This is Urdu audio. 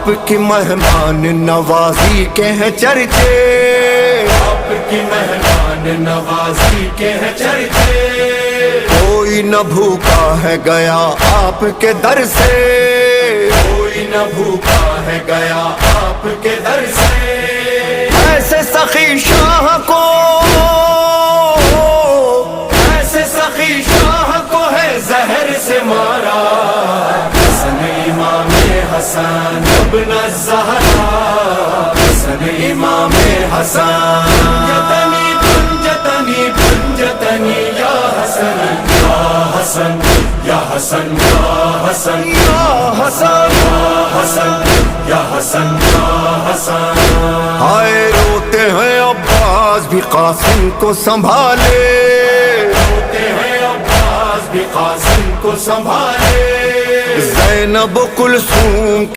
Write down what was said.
آپ کی مہمان نوازی کے ہیں چرچے، آپ کی مہمان نوازی کے ہیں چرچے، کوئی نہ بھوکا ہے گیا آپ کے در سے، کوئی نہ بھوکا ہے گیا آپ کے در سے، ایسے سخی شاہ کو، ایسے سخی شاہ کو ہے زہر سے مارا، حسن امام حسن ابن الزہرا، حسن امام حسن، جتنی پنجتنی پنجتنی یا حسن یا حسن یا حسن یا حسن یا حسن، یا حسن یا حسن یا حسن، ہائے روتے ہیں عباس بھی قاسم کو سنبھالے، روتے ہیں عباس بھی قاسم کو سنبھالے، زینب و کلثوم